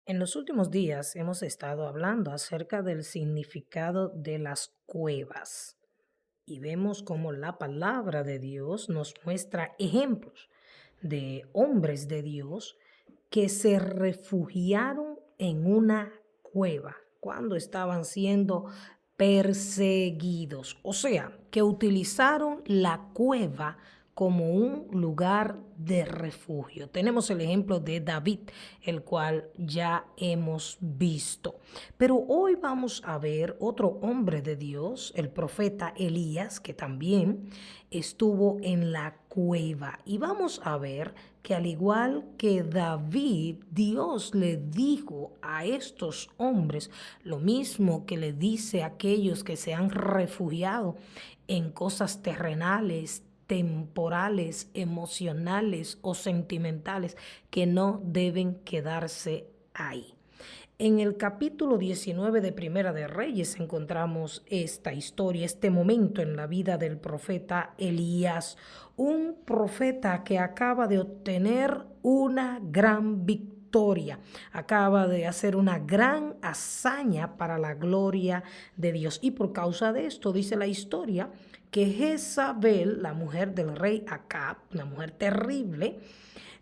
En los últimos días hemos estado hablando acerca del significado de las cuevas y vemos cómo la palabra de Dios nos muestra ejemplos de hombres de Dios que se refugiaron en una cueva cuando estaban siendo perseguidos. O sea, que utilizaron la cueva como un lugar de refugio. Tenemos el ejemplo de David, el cual ya hemos visto. Pero hoy vamos a ver otro hombre de Dios, el profeta Elías, que también estuvo en la cueva. Y vamos a ver que al igual que David, Dios le dijo a estos hombres lo mismo que le dice a aquellos que se han refugiado en cosas terrenales, temporales, emocionales o sentimentales, que no deben quedarse ahí. En el capítulo 19 de Primera de Reyes encontramos esta historia, este momento en la vida del profeta Elías, un profeta que acaba de obtener una gran victoria, acaba de hacer una gran hazaña para la gloria de Dios. Y por causa de esto dice la historia que Jezabel, la mujer del rey Acab, una mujer terrible,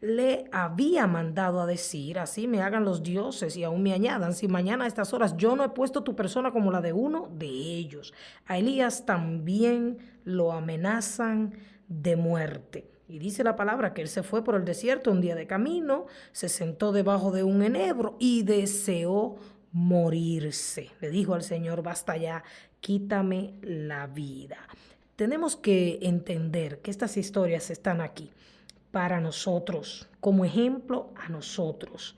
le había mandado a decir: así me hagan los dioses y aún me añadan, si mañana a estas horas yo no he puesto tu persona como la de uno de ellos. A Elías también lo amenazan de muerte. Y dice la palabra que él se fue por el desierto un día de camino, se sentó debajo de un enebro y deseó morirse. Le dijo al Señor: basta ya, quítame la vida. Tenemos que entender que estas historias están aquí para nosotros, como ejemplo a nosotros.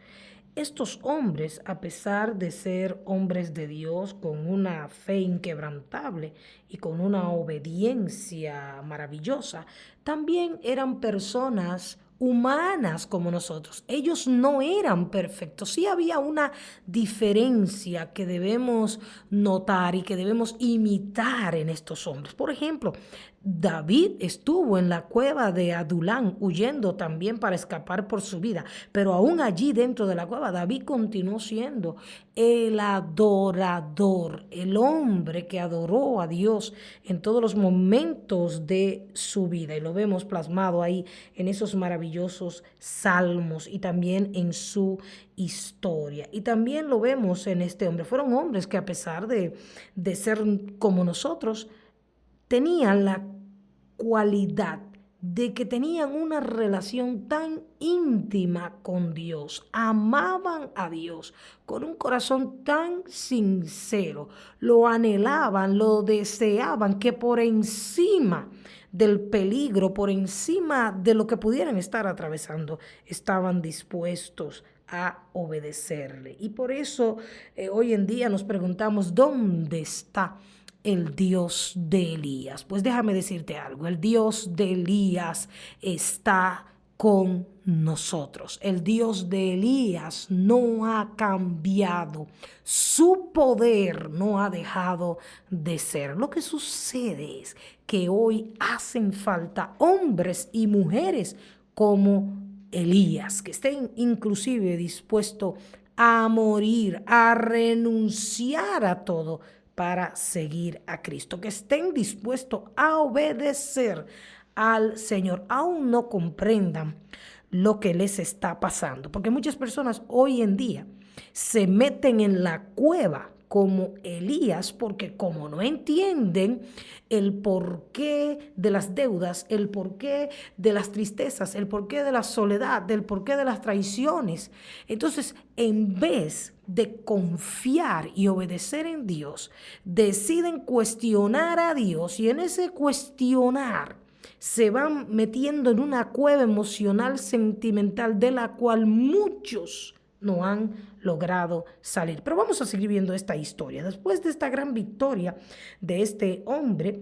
Estos hombres, a pesar de ser hombres de Dios con una fe inquebrantable y con una obediencia maravillosa, también eran personas humanas como nosotros. Ellos no eran perfectos. Sí había una diferencia que debemos notar y que debemos imitar en estos hombres. Por ejemplo, David estuvo en la cueva de Adulán huyendo también para escapar por su vida, pero aún allí dentro de la cueva David continuó siendo el adorador, el hombre que adoró a Dios en todos los momentos de su vida, y lo vemos plasmado ahí en esos maravillosos salmos y también en su historia. Y también lo vemos en este hombre. Fueron hombres que, a pesar de ser como nosotros, tenían la cualidad de que tenían una relación tan íntima con Dios, amaban a Dios con un corazón tan sincero, lo anhelaban, lo deseaban, que por encima del peligro, por encima de lo que pudieran estar atravesando, estaban dispuestos a obedecerle. Y por eso hoy en día nos preguntamos: ¿dónde está el Dios de Elías? Pues déjame decirte algo: el Dios de Elías está con nosotros. El Dios de Elías no ha cambiado. Su poder no ha dejado de ser. Lo que sucede es que hoy hacen falta hombres y mujeres como Elías, que estén inclusive dispuestos a morir, a renunciar a todo para seguir a Cristo, que estén dispuestos a obedecer al Señor, aún no comprendan lo que les está pasando. Porque muchas personas hoy en día se meten en la cueva como Elías, porque como no entienden el porqué de las deudas, el porqué de las tristezas, el porqué de la soledad, el porqué de las traiciones, entonces en vez de confiar y obedecer en Dios, deciden cuestionar a Dios, y en ese cuestionar se van metiendo en una cueva emocional, sentimental, de la cual muchos no han logrado salir. Pero vamos a seguir viendo esta historia. Después de esta gran victoria de este hombre,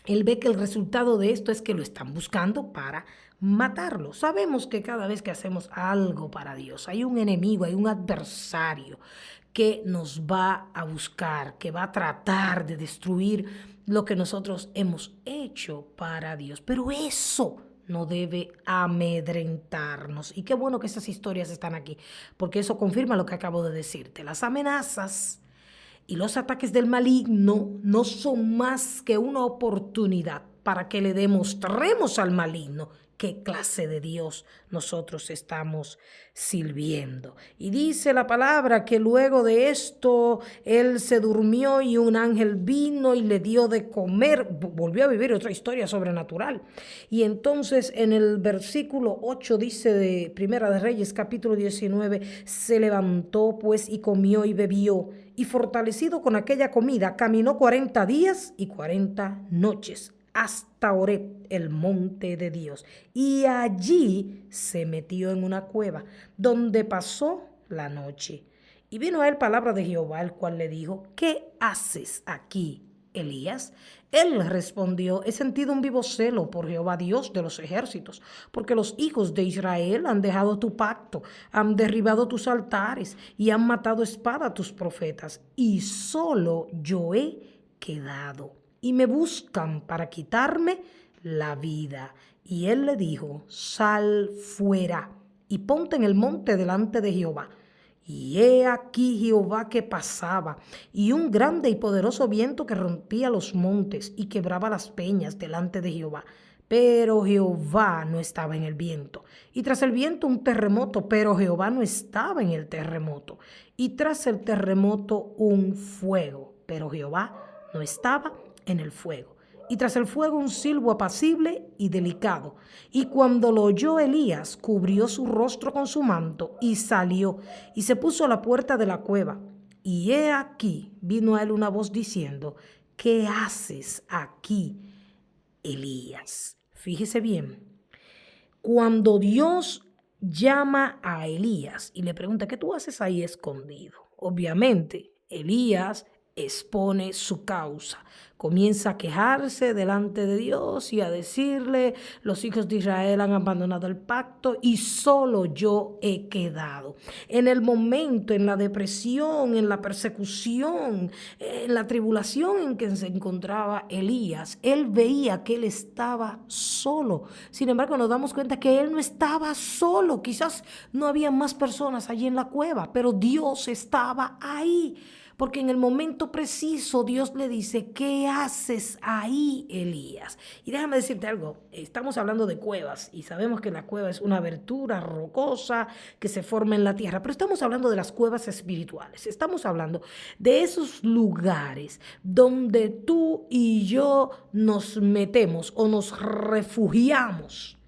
él ve que el resultado de esto es que lo están buscando para matarlo. Sabemos que cada vez que hacemos algo para Dios, hay un enemigo, hay un adversario que nos va a buscar, que va a tratar de destruir lo que nosotros hemos hecho para Dios. Pero eso no debe amedrentarnos. Y qué bueno que esas historias están aquí, porque eso confirma lo que acabo de decirte. Las amenazas y los ataques del maligno no son más que una oportunidad para que le demostremos al maligno qué clase de Dios nosotros estamos sirviendo. Y dice la palabra que luego de esto él se durmió y un ángel vino y le dio de comer. Volvió a vivir otra historia sobrenatural. Y entonces en el versículo 8 dice de Primera de Reyes capítulo 19, se levantó pues y comió y bebió, y fortalecido con aquella comida caminó 40 días y 40 noches hasta Horeb, el monte de Dios, y allí se metió en una cueva, donde pasó la noche. Y vino a él palabra de Jehová, el cual le dijo: ¿qué haces aquí, Elías? Él respondió: he sentido un vivo celo por Jehová Dios de los ejércitos, porque los hijos de Israel han dejado tu pacto, han derribado tus altares y han matado a espada a tus profetas, y solo yo he quedado, y me buscan para quitarme la vida. Y él le dijo: sal fuera y ponte en el monte delante de Jehová. Y he aquí Jehová que pasaba, y un grande y poderoso viento que rompía los montes y quebraba las peñas delante de Jehová. Pero Jehová no estaba en el viento. Y tras el viento un terremoto, pero Jehová no estaba en el terremoto. Y tras el terremoto un fuego, pero Jehová no estaba en el fuego. Y tras el fuego un silbo apacible y delicado. Y cuando lo oyó Elías, cubrió su rostro con su manto y salió y se puso a la puerta de la cueva. Y he aquí vino a él una voz diciendo: ¿qué haces aquí, Elías? Fíjese bien, cuando Dios llama a Elías y le pregunta: ¿qué tú haces ahí escondido? Obviamente, Elías expone su causa, comienza a quejarse delante de Dios y a decirle: los hijos de Israel han abandonado el pacto y solo yo he quedado. En el momento, en la depresión, en la persecución, en la tribulación en que se encontraba Elías, él veía que él estaba solo. Sin embargo, nos damos cuenta que él no estaba solo. Quizás no había más personas allí en la cueva, pero Dios estaba ahí. Porque en el momento preciso Dios le dice: ¿qué haces ahí, Elías? Y déjame decirte algo, estamos hablando de cuevas y sabemos que la cueva es una abertura rocosa que se forma en la tierra, pero estamos hablando de las cuevas espirituales, estamos hablando de esos lugares donde tú y yo nos metemos o nos refugiamos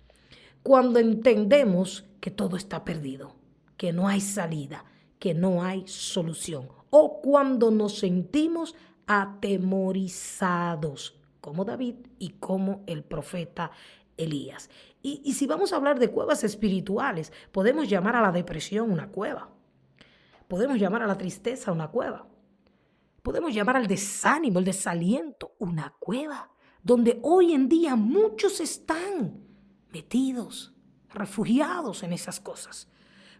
cuando entendemos que todo está perdido, que no hay salida, que no hay solución, o cuando nos sentimos atemorizados, como David y como el profeta Elías. Y si vamos a hablar de cuevas espirituales, podemos llamar a la depresión una cueva, podemos llamar a la tristeza una cueva, podemos llamar al desánimo, el desaliento, una cueva, donde hoy en día muchos están metidos, refugiados en esas cosas.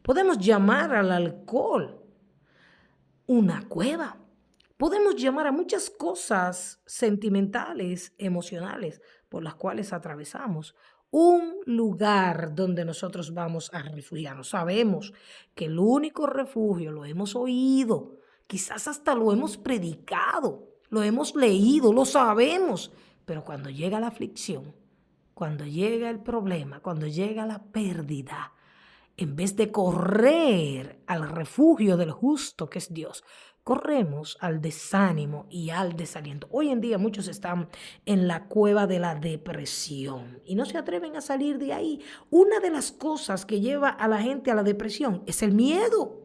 Podemos llamar al alcohol una cueva. Podemos llamar a muchas cosas sentimentales, emocionales, por las cuales atravesamos un lugar donde nosotros vamos a refugiarnos. Sabemos que el único refugio, lo hemos oído, quizás hasta lo hemos predicado, lo hemos leído, lo sabemos, pero cuando llega la aflicción, cuando llega el problema, cuando llega la pérdida, en vez de correr al refugio del justo que es Dios, corremos al desánimo y al desaliento. Hoy en día muchos están en la cueva de la depresión y no se atreven a salir de ahí. Una de las cosas que lleva a la gente a la depresión es el miedo,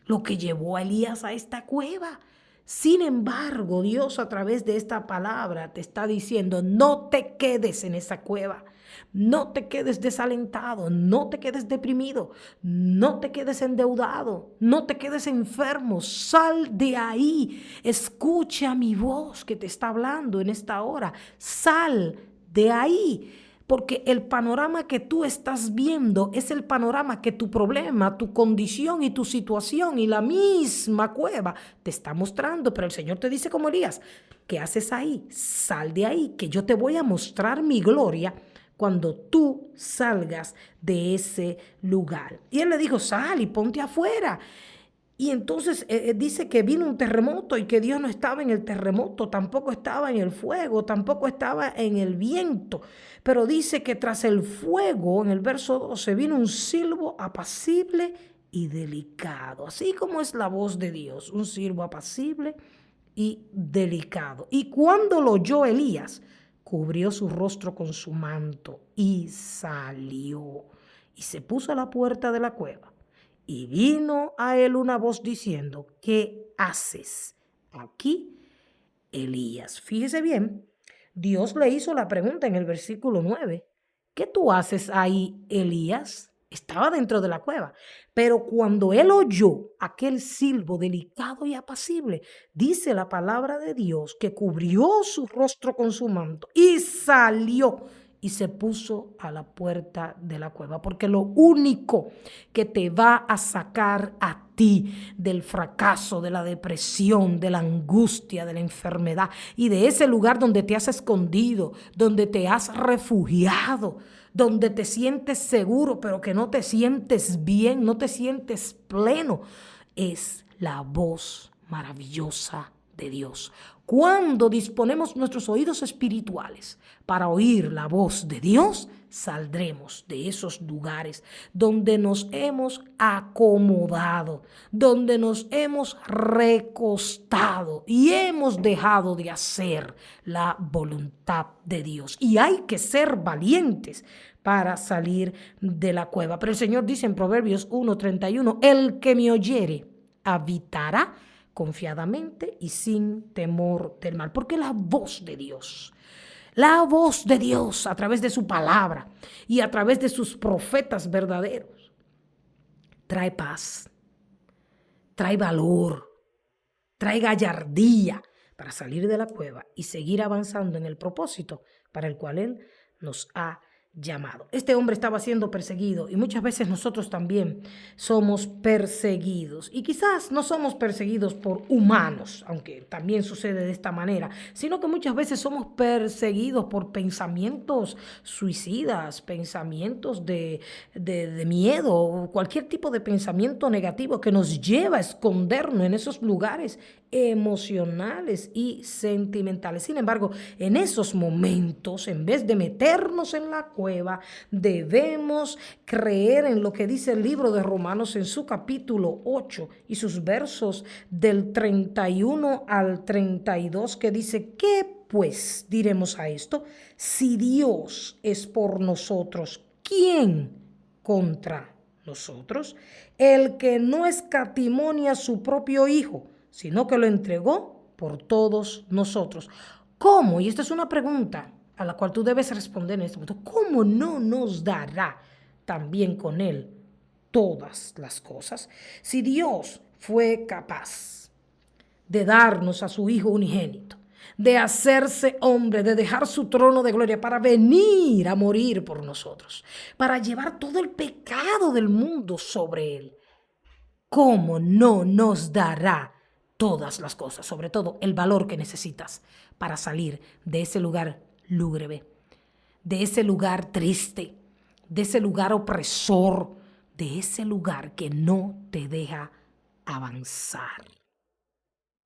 lo que llevó a Elías a esta cueva. Sin embargo, Dios a través de esta palabra te está diciendo: no te quedes en esa cueva. No te quedes desalentado, no te quedes deprimido, no te quedes endeudado, no te quedes enfermo. Sal de ahí, escucha mi voz que te está hablando en esta hora. Sal de ahí, porque el panorama que tú estás viendo es el panorama que tu problema, tu condición y tu situación y la misma cueva te está mostrando. Pero el Señor te dice como Elías: ¿qué haces ahí? Sal de ahí, que yo te voy a mostrar mi gloria. cuando tú salgas de ese lugar. Y él le dijo, sal y ponte afuera. Y entonces dice que vino un terremoto y que Dios no estaba en el terremoto, tampoco estaba en el fuego, tampoco estaba en el viento. Pero dice que tras el fuego, en el verso 12, vino un silbo apacible y delicado. Así como es la voz de Dios, un silbo apacible y delicado. Y cuando lo oyó Elías, cubrió su rostro con su manto y salió y se puso a la puerta de la cueva. Y vino a él una voz diciendo, ¿qué haces aquí, Elías? Fíjese bien, Dios le hizo la pregunta en el versículo 9. ¿Qué tú haces ahí, Elías? Estaba dentro de la cueva. Pero cuando él oyó aquel silbo delicado y apacible, dice la palabra de Dios que cubrió su rostro con su manto y salió y se puso a la puerta de la cueva, porque lo único que te va a sacar a ti del fracaso, de la depresión, de la angustia, de la enfermedad y de ese lugar donde te has escondido, donde te has refugiado, donde te sientes seguro, pero que no te sientes bien, no te sientes pleno, es la voz maravillosa de Dios. Cuando disponemos nuestros oídos espirituales para oír la voz de Dios, saldremos de esos lugares donde nos hemos acomodado, donde nos hemos recostado y hemos dejado de hacer la voluntad de Dios. Y hay que ser valientes para salir de la cueva. Pero el Señor dice en Proverbios 1:31, el que me oyere habitará confiadamente y sin temor del mal. Porque la voz de Dios a través de su palabra y a través de sus profetas verdaderos, trae paz, trae valor, trae gallardía para salir de la cueva y seguir avanzando en el propósito para el cual Él nos ha llamado. Este hombre estaba siendo perseguido y muchas veces nosotros también somos perseguidos. Y quizás no somos perseguidos por humanos, aunque también sucede de esta manera, sino que muchas veces somos perseguidos por pensamientos suicidas, pensamientos de miedo o cualquier tipo de pensamiento negativo que nos lleva a escondernos en esos lugares emocionales y sentimentales. Sin embargo, en esos momentos, en vez de meternos en la cueva, debemos creer en lo que dice el libro de Romanos en su capítulo 8 y sus versos del 31 al 32, que dice, ¿qué pues diremos a esto? Si Dios es por nosotros, ¿quién contra nosotros? El que no escatimó a su propio Hijo, sino que lo entregó por todos nosotros. ¿Cómo? Y esta es una pregunta a la cual tú debes responder en este momento. ¿Cómo no nos dará también con Él todas las cosas? Si Dios fue capaz de darnos a su Hijo unigénito, de hacerse hombre, de dejar su trono de gloria para venir a morir por nosotros, para llevar todo el pecado del mundo sobre Él, ¿cómo no nos dará todas las cosas, sobre todo el valor que necesitas para salir de ese lugar lúgubre, de ese lugar triste, de ese lugar opresor, de ese lugar que no te deja avanzar?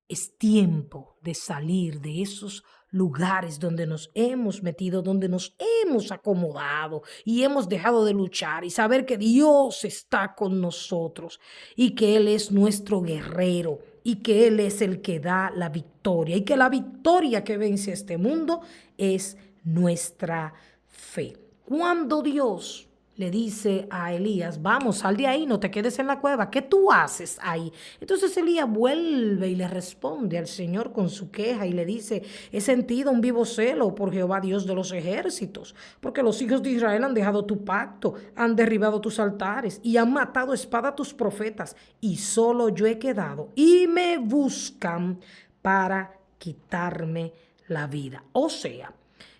Es tiempo de salir de esos lugares donde nos hemos metido, donde nos hemos acomodado y hemos dejado de luchar y saber que Dios está con nosotros y que Él es nuestro guerrero y que Él es el que da la victoria y que la victoria que vence este mundo es nuestra fe. Cuando Dios le dice a Elías, vamos, sal de ahí, no te quedes en la cueva, ¿qué tú haces ahí? Entonces Elías vuelve y le responde al Señor con su queja y le dice, he sentido un vivo celo por Jehová Dios de los ejércitos, porque los hijos de Israel han dejado tu pacto, han derribado tus altares y han matado a espada a tus profetas, y solo yo he quedado y me buscan para quitarme la vida. O sea,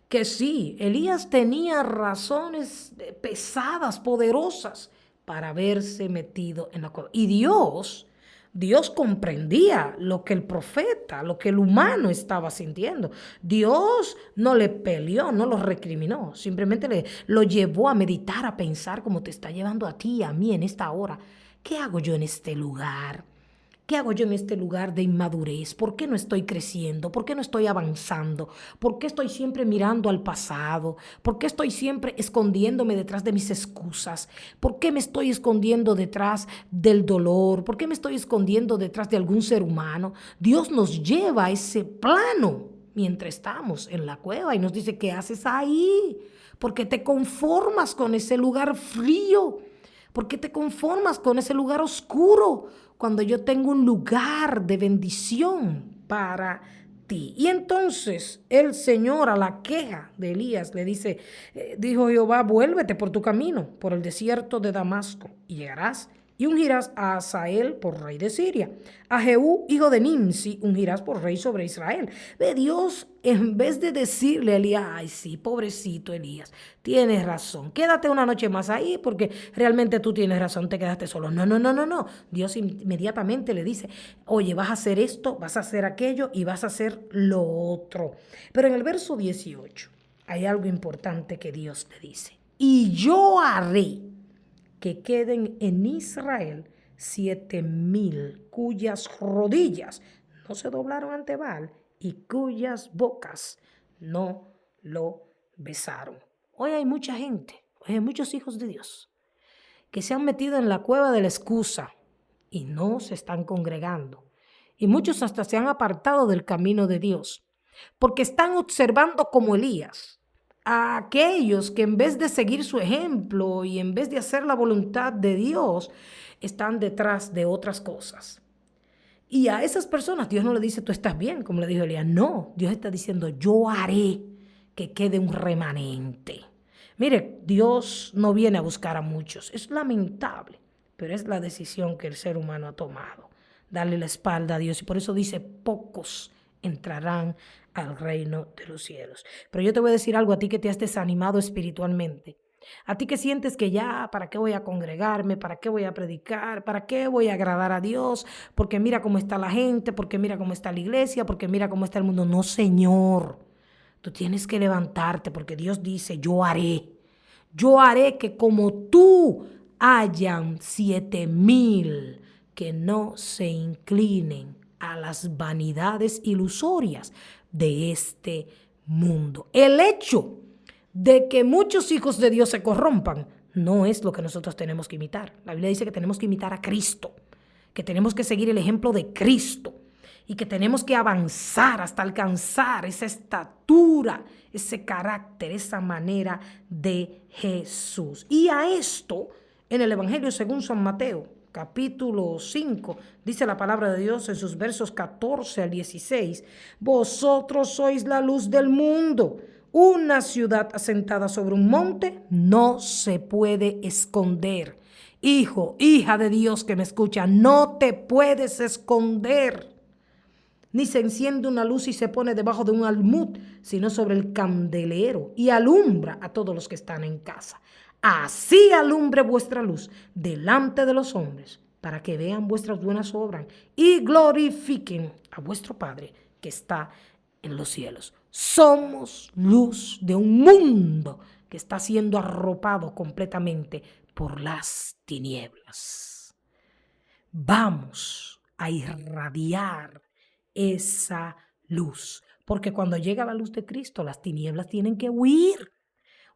que sí, Elías tenía razones pesadas, poderosas, para haberse metido en la cueva. Y Dios Dios comprendía lo que el profeta, lo que el humano estaba sintiendo. Dios no le peleó, no lo recriminó, simplemente lo llevó a meditar, a pensar como te está llevando a ti y a mí en esta hora. ¿Qué hago yo en este lugar? ¿Qué hago yo en este lugar de inmadurez? ¿Por qué no estoy creciendo? ¿Por qué no estoy avanzando? ¿Por qué estoy siempre mirando al pasado? ¿Por qué estoy siempre escondiéndome detrás de mis excusas? ¿Por qué me estoy escondiendo detrás del dolor? ¿Por qué me estoy escondiendo detrás de algún ser humano? Dios nos lleva a ese plano mientras estamos en la cueva y nos dice, ¿qué haces ahí? ¿Por qué te conformas con ese lugar frío? ¿Por qué te conformas con ese lugar oscuro cuando yo tengo un lugar de bendición para ti? Y entonces el Señor, a la queja de Elías, le dice, dijo Jehová, vuélvete por tu camino, por el desierto de Damasco, y llegarás y ungirás a Hazael por rey de Siria. A Jehú, hijo de Nimsi, ungirás por rey sobre Israel. Ve, Dios, en vez de decirle a Elías, ay, sí, pobrecito Elías, tienes razón, quédate una noche más ahí porque realmente tú tienes razón, te quedaste solo. No, no, no, no, no. Dios inmediatamente le dice, oye, vas a hacer esto, vas a hacer aquello y vas a hacer lo otro. Pero en el verso 18 hay algo importante que Dios le dice. Y yo haré que queden en Israel 7,000 cuyas rodillas no se doblaron ante Baal y cuyas bocas no lo besaron. Hoy hay mucha gente, hoy hay muchos hijos de Dios que se han metido en la cueva de la excusa y no se están congregando. Y muchos hasta se han apartado del camino de Dios porque están observando como Elías a aquellos que en vez de seguir su ejemplo y en vez de hacer la voluntad de Dios, están detrás de otras cosas. Y a esas personas Dios no le dice, tú estás bien, como le dijo Elías. No, Dios está diciendo, yo haré que quede un remanente. Mire, Dios no viene a buscar a muchos. Es lamentable, pero es la decisión que el ser humano ha tomado. Darle la espalda a Dios. Y por eso dice, pocos entrarán al reino de los cielos. Pero yo te voy a decir algo a ti que te has desanimado espiritualmente. A ti que sientes que ya, ¿para qué voy a congregarme? ¿Para qué voy a predicar? ¿Para qué voy a agradar a Dios? Porque mira cómo está la gente, porque mira cómo está la iglesia, porque mira cómo está el mundo. No, Señor. Tú tienes que levantarte porque Dios dice, yo haré. Yo haré que como tú hayan 7,000 que no se inclinen a las vanidades ilusorias de este mundo. El hecho de que muchos hijos de Dios se corrompan no es lo que nosotros tenemos que imitar. La Biblia dice que tenemos que imitar a Cristo, que tenemos que seguir el ejemplo de Cristo y que tenemos que avanzar hasta alcanzar esa estatura, ese carácter, esa manera de Jesús. Y a esto, en el Evangelio según San Mateo, capítulo 5, dice la palabra de Dios en sus versos 14 al 16, vosotros sois la luz del mundo. Una ciudad asentada sobre un monte no se puede esconder. Hijo, hija de Dios que me escucha, no te puedes esconder. Ni se enciende una luz y se pone debajo de un almud, sino sobre el candelero y alumbra a todos los que están en casa. Así alumbre vuestra luz delante de los hombres, para que vean vuestras buenas obras y glorifiquen a vuestro Padre que está en los cielos. Somos luz de un mundo que está siendo arropado completamente por las tinieblas. Vamos a irradiar esa luz, porque cuando llega la luz de Cristo, las tinieblas tienen que huir.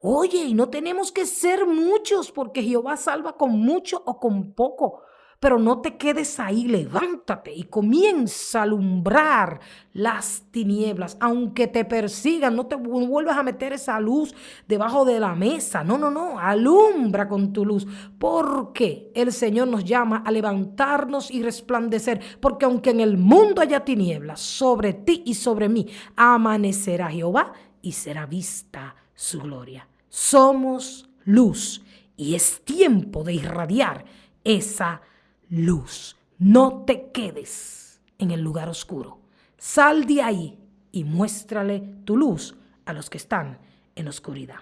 Oye, y no tenemos que ser muchos, porque Jehová salva con mucho o con poco. Pero no te quedes ahí, levántate y comienza a alumbrar las tinieblas. Aunque te persigan, no te vuelvas a meter esa luz debajo de la mesa. No, no, no, alumbra con tu luz. Porque el Señor nos llama a levantarnos y resplandecer. Porque aunque en el mundo haya tinieblas, sobre ti y sobre mí amanecerá Jehová y será vista su gloria. Somos luz y es tiempo de irradiar esa luz. No te quedes en el lugar oscuro. Sal de ahí y muéstrale tu luz a los que están en oscuridad.